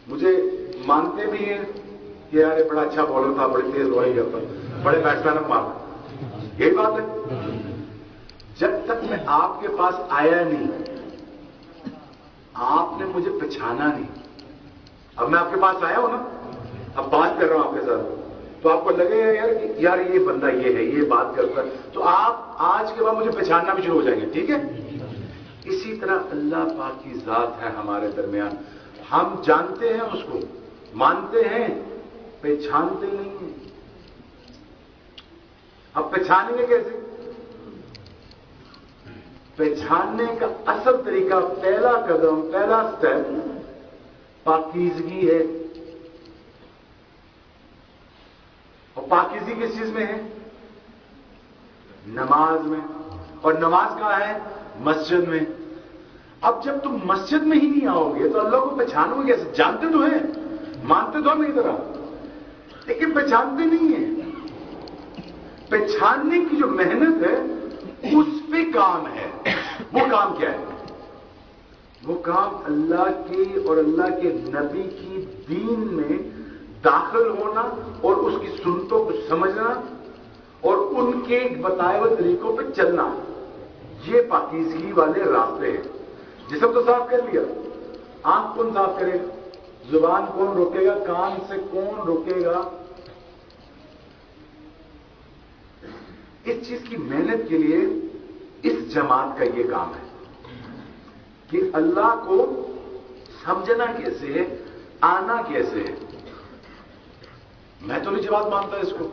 مجھے مانتے بھی ہیں کہ یار یہ بڑا اچھا بالر تھا, بڑی تیز بالنگ کرتا, بڑے بیٹسمین کو مارتا. یہی بات ہے. جب تک میں آپ کے پاس آیا نہیں, آپ نے مجھے پہچانا نہیں. اب میں آپ کے پاس آیا ہوں نا, اب بات کر رہا ہوں آپ کے ساتھ, تو آپ کو لگے گا یار یہ بندہ یہ ہے, یہ بات کرتا ہے, تو آپ آج کے بعد مجھے پہچاننا بھی شروع ہو جائیں گے. ٹھیک ہے. اسی طرح اللہ پاک کی ذات ہے ہمارے درمیان. ہم جانتے ہیں اس کو, مانتے ہیں, پہچانتے نہیں ہیں. اب پہچانیں گے کیسے؟ پہچاننے کا اصل طریقہ, پہلا قدم, پہلا سٹیپ پاکیزگی ہے. اور پاکیزگی کس چیز میں ہے؟ نماز میں. اور نماز کہاں ہے؟ مسجد میں. اب جب تم مسجد میں ہی نہیں آؤ گے تو اللہ کو پہچانو گے کیسے؟ جانتے تو ہیں, مانتے تو میری طرح, لیکن پہچانتے نہیں ہیں. پہچاننے کی جو محنت ہے اس پہ کام ہے. وہ کام کیا ہے؟ وہ کام اللہ کی اور اللہ کے نبی کی دین میں داخل ہونا اور اس کی سنتوں کو سمجھنا اور ان کے بتائے ہوئے طریقوں پہ چلنا. یہ پاکیزگی والے راستے ہیں. جسم تو صاف کر لیا, آنکھ کون صاف کرے گا؟ زبان کون روکے گا؟ کان سے کون روکے گا؟ اس چیز کی محنت کے لیے اس جماعت کا یہ کام ہے کہ اللہ کو سمجھنا کیسے ہے, آنا کیسے ہے. میں تو نہیں جواب مانتا اس کو,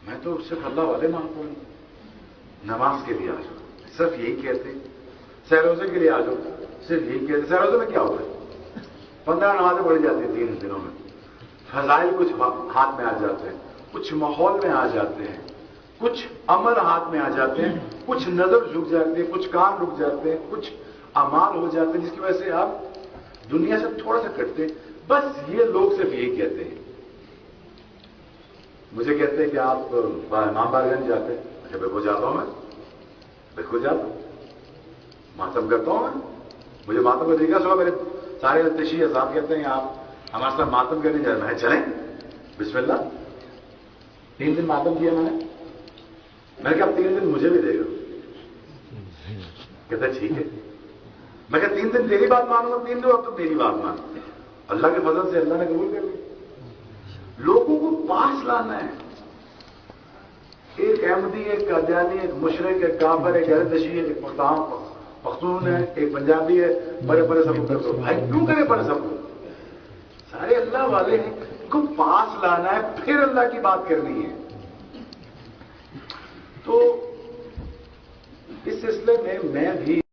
میں تو صرف اللہ والے مانتا ہوں. نماز کے لیے آ جاؤ, صرف یہی کہتے. سہروزے کے لیے آ جاؤ, صرف یہی کہتے. سہروزے میں کیا ہوتا ہے؟ 15 نمازیں پڑھی جاتی ہیں 3 دنوں میں. فضائل کچھ ہاتھ میں آ جاتے ہیں, کچھ ماحول میں آ جاتے ہیں, کچھ عمل ہاتھ میں آ جاتے ہیں, کچھ نظر جھک جاتے ہیں, کچھ کام رک جاتے ہیں, کچھ اعمال ہو جاتے ہیں جس کی وجہ سے آپ دنیا سے تھوڑا سا کٹتے ہیں. بس یہ لوگ صرف یہی کہتے ہیں. مجھے کہتے ہیں کہ آپ امام بارگنج جاتے ہیں. اچھا بالکل جاتا ہوں, میں بالکل جاتا ہوں, ماتم کرتا ہوں میں. مجھے ماتم کا طریقہ سنا, میرے سارے تشیع احزاب کہتے ہیں آپ ہمارے ساتھ ماتم کرنے جا رہے ہیں. چلیں بسم اللہ. 3 دن ماتم کیا میں نے کہا 3 دن مجھے بھی دے گا. کہتا ٹھیک ہے. میں کہا 3 دن تیری بات مانوں گا, 3 دن اب تو میری بات مان. اللہ کے فضل سے اللہ نے قبول کر لی. لوگوں کو پاس لانا ہے. ایک احمدی, ایک قادیانی, ایک مشرق, ایک کافر, ایک اہل تشیع, ایک پختون ہے, ایک پنجابی ہے. بڑے بڑے سب کو بھائی کیوں کرے بڑے سب کو؟ سارے اللہ والے ہیں. ان کو پاس لانا ہے, پھر اللہ کی بات کرنی ہے. تو اس سلسلے میں بھی